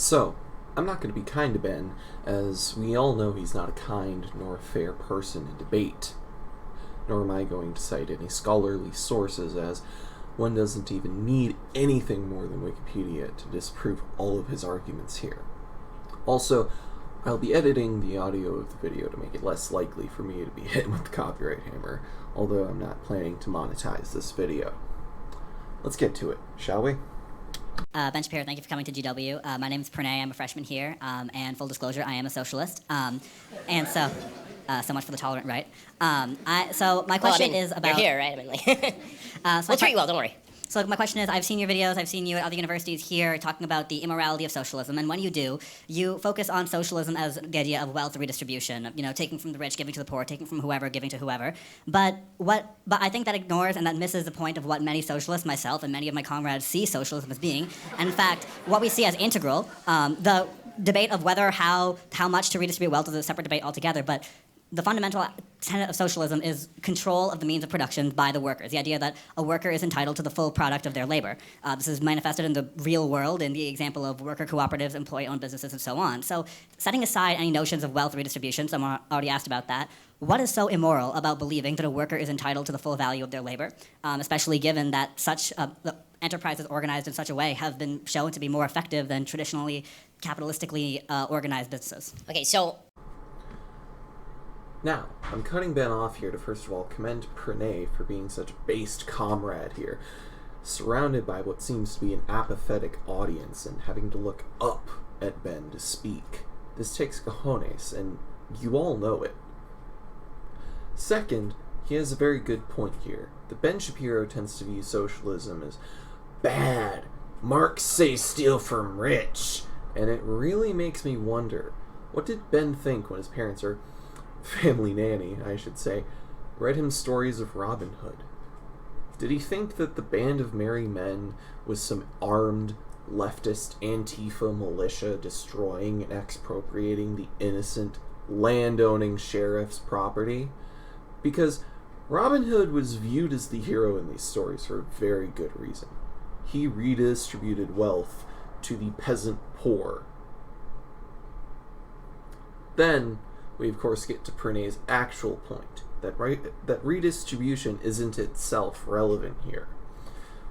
So, I'm not going to be kind to Ben, as we all know he's not a kind nor a fair person in debate. Nor am I going to cite any scholarly sources, as one doesn't even need anything more than Wikipedia to disprove all of his arguments here. Also, I'll be editing the audio of the video to make it less likely for me to be hit with the copyright hammer, although I'm not planning to monetize this video. Let's get to it, shall we? Ben Shapiro, thank you for coming to GW. My name is Pranay. I'm a freshman here, and full disclosure, I am a socialist. And so much for the tolerant right. So my question is about... You're here, right? I mean, like, we'll treat you well, don't worry. So my question is, I've seen your videos, I've seen you at other universities here talking about the immorality of socialism, and when you do, you focus on socialism as the idea of wealth redistribution, taking from the rich, giving to the poor, taking from whoever, giving to whoever. But I think that ignores and that misses the point of what many socialists, myself and many of my comrades, see socialism as being. And in fact, what we see as integral, the debate of whether how much to redistribute wealth is a separate debate altogether, but the fundamental tenet of socialism is control of the means of production by the workers. The idea that a worker is entitled to the full product of their labor. This is manifested in the real world in the example of worker cooperatives, employee-owned businesses, and so on. So setting aside any notions of wealth redistribution, someone already asked about that, what is so immoral about believing that a worker is entitled to the full value of their labor, especially given that such enterprises organized in such a way have been shown to be more effective than traditionally capitalistically organized businesses? Okay, so... Now, I'm cutting Ben off here to first of all commend Pranay for being such a based comrade here, surrounded by what seems to be an apathetic audience and having to look up at Ben to speak. This takes cojones, and you all know it. Second, he has a very good point here. That Ben Shapiro tends to view socialism as bad. Marx say steal from rich. And it really makes me wonder, what did Ben think when his parents, or family nanny, I should say, read him stories of Robin Hood? Did he think that the Band of Merry Men was some armed, leftist Antifa militia destroying and expropriating the innocent, land-owning sheriff's property? Because Robin Hood was viewed as the hero in these stories for a very good reason. He redistributed wealth to the peasant poor. Then we of course get to Pranay's actual point, that redistribution isn't itself relevant here.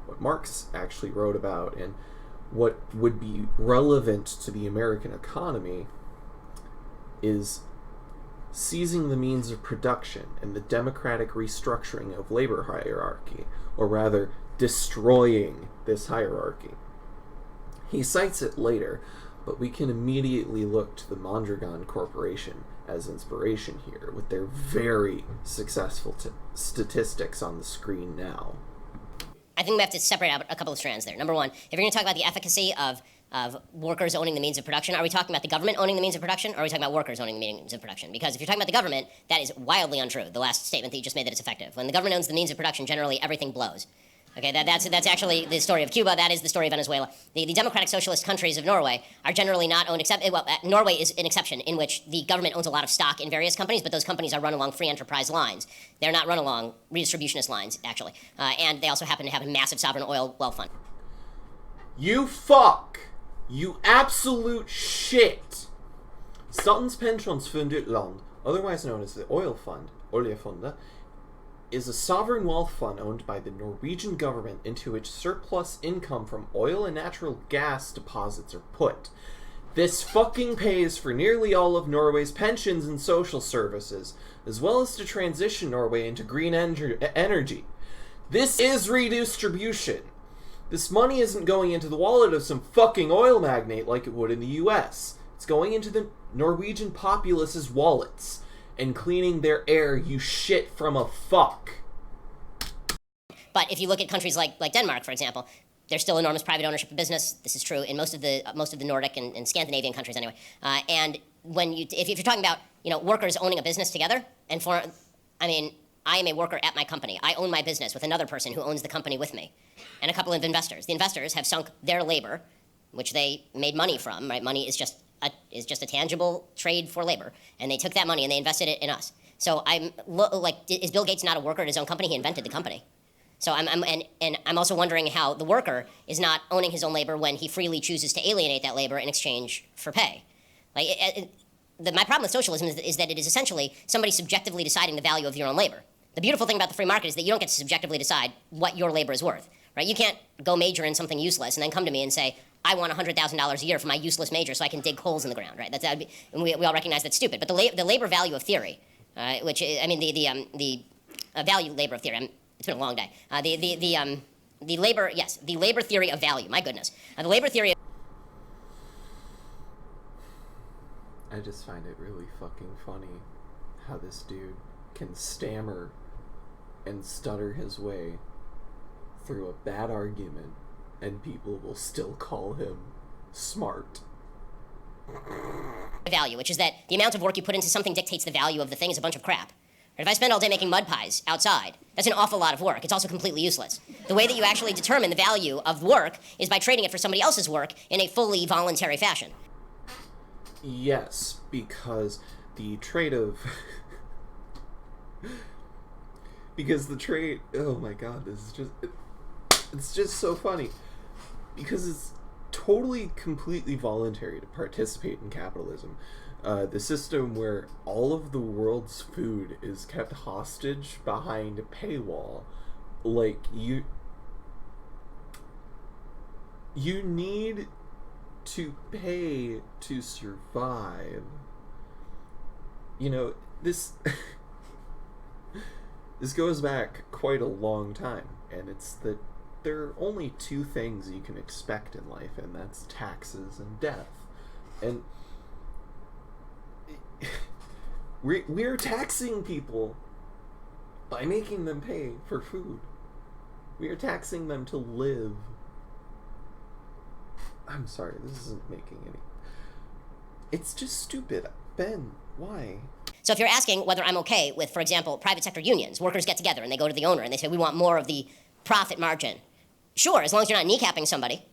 What Marx actually wrote about and what would be relevant to the American economy is seizing the means of production and the democratic restructuring of labor hierarchy, or rather, destroying this hierarchy. He cites it later, but we can immediately look to the Mondragon Corporation as inspiration here, with their very successful statistics on the screen now. I think we have to separate out a couple of strands there. Number one, if you're going to talk about the efficacy of workers owning the means of production, are we talking about the government owning the means of production, or are we talking about workers owning the means of production? Because if you're talking about the government, that is wildly untrue, the last statement that you just made that it's effective. When the government owns the means of production, generally everything blows. Okay, that's actually the story of Cuba. That is the story of Venezuela. The democratic socialist countries of Norway are generally not owned, Norway is an exception in which the government owns a lot of stock in various companies, but those companies are run along free enterprise lines. They're not run along redistributionist lines, actually. And they also happen to have a massive sovereign oil wealth fund. You fuck! You absolute shit! Statens pensjonsfondutland, otherwise known as the oil fund, oljefondet, is a sovereign wealth fund owned by the Norwegian government into which surplus income from oil and natural gas deposits are put. This fucking pays for nearly all of Norway's pensions and social services, as well as to transition Norway into green energy. This is redistribution. This money isn't going into the wallet of some fucking oil magnate like it would in the US. It's going into the Norwegian populace's wallets and cleaning their air, you shit from a fuck. But if you look at countries like Denmark, for example, there's still enormous private ownership of business. This is true in most of the Nordic and Scandinavian countries anyway. And if you're talking about workers owning a business together, I am a worker at my company. I own my business with another person who owns the company with me, and a couple of investors. The investors have sunk their labor, which they made money from. Right, money is just a tangible trade for labor, and they took that money and they invested it in us. So is Bill Gates not a worker at his own company? He invented the company. So I'm also wondering how the worker is not owning his own labor when he freely chooses to alienate that labor in exchange for pay. Like my problem with socialism is that it is essentially somebody subjectively deciding the value of your own labor. The beautiful thing about the free market is that you don't get to subjectively decide what your labor is worth, right? You can't go major in something useless and then come to me and say, I want $100,000 a year for my useless major so I can dig holes in the ground, right? That would be, and we all recognize that's stupid. But the labor value of theory, which is, I mean the value labor of theory. It's been a long day. The labor theory of value. My goodness, the labor theory. I just find it really fucking funny how this dude can stammer and stutter his way through a bad argument, and people will still call him smart. Value, which is that the amount of work you put into something dictates the value of the thing, is a bunch of crap. If I spend all day making mud pies outside, that's an awful lot of work. It's also completely useless. The way that you actually determine the value of work is by trading it for somebody else's work in a fully voluntary fashion. Yes, because the trade of... because the trade... Oh my god, this is just... It's just so funny. Because it's totally, completely voluntary to participate in capitalism. The system where all of the world's food is kept hostage behind a paywall. Like, you need to pay to survive. You know, this this goes back quite a long time, and it's that there are only two things you can expect in life, and that's taxes and death. And we're taxing people by making them pay for food. We are taxing them to live. I'm sorry, this isn't making any... It's just stupid. Ben, why? So if you're asking whether I'm okay with, for example, private sector unions, workers get together and they go to the owner and they say, we want more of the profit margin. Sure, as long as you're not kneecapping somebody.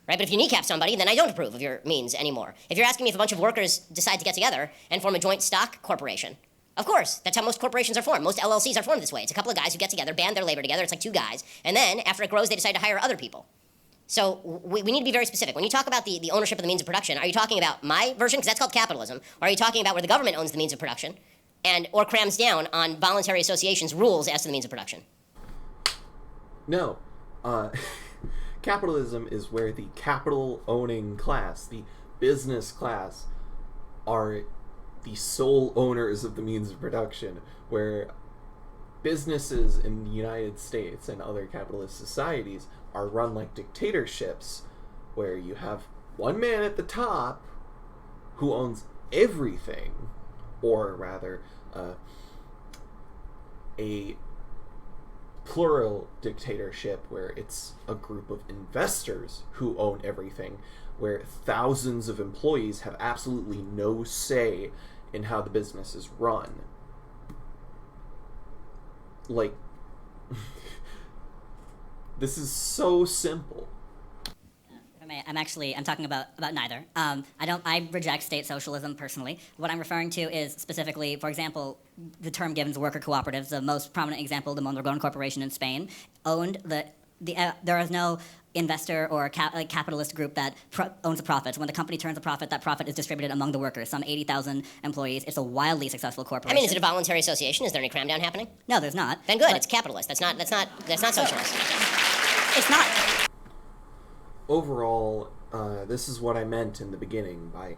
Right? But if you kneecap somebody, then I don't approve of your means anymore. If you're asking me if a bunch of workers decide to get together and form a joint stock corporation, of course, that's how most corporations are formed. Most LLCs are formed this way. It's a couple of guys who get together, band their labor together. It's like two guys. And then, after it grows, they decide to hire other people. So we need to be very specific. When you talk about the ownership of the means of production, are you talking about my version, because that's called capitalism, or are you talking about where the government owns the means of production or crams down on voluntary associations' rules as to the means of production? No. Capitalism is where the capital-owning class, the business class, are the sole owners of the means of production, where businesses in the United States and other capitalist societies are run like dictatorships, where you have one man at the top who owns everything, or rather, a plural dictatorship where it's a group of investors who own everything, where thousands of employees have absolutely no say in how the business is run. Like, this is so simple. I'm talking about neither. I reject state socialism personally. What I'm referring to is specifically, for example, the term given to worker cooperatives. The most prominent example, the Mondragon Corporation in Spain, owned there is no investor or capitalist group that owns the profits. When the company turns a profit, that profit is distributed among the workers, some 80,000 employees. It's a wildly successful corporation. I mean, is it a voluntary association? Is there any cram down happening? No, there's not. Then good, it's capitalist. That's not socialist. It's not. Overall, this is what I meant in the beginning by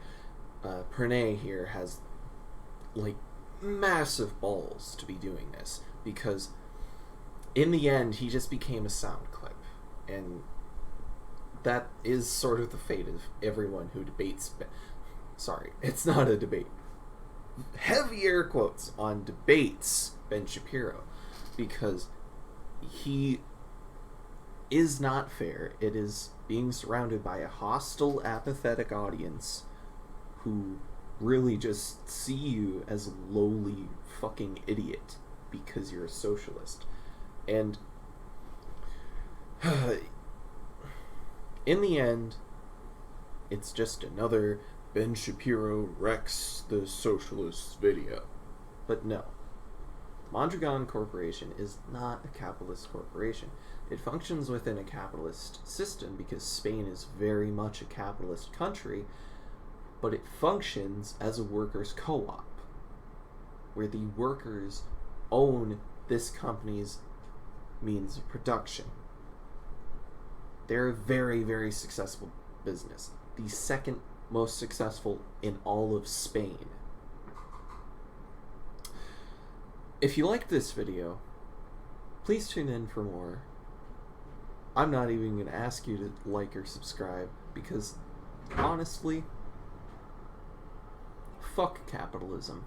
Pernay here has, like, massive balls to be doing this, because in the end he just became a sound clip, and that is sort of the fate of everyone who debates sorry, it's not a debate. Heavy air quotes on debates Ben Shapiro, because he is not fair. It is being surrounded by a hostile, apathetic audience who really just see you as a lowly fucking idiot because you're a socialist. And in the end, it's just another Ben Shapiro wrecks the socialists video. But no. Mondragon Corporation is not a capitalist corporation. It functions within a capitalist system because Spain is very much a capitalist country, but it functions as a workers' co-op, where the workers own this company's means of production. They're a very, very successful business. The second most successful in all of Spain. If you like this video, please tune in for more. I'm not even going to ask you to like or subscribe because, honestly, fuck capitalism.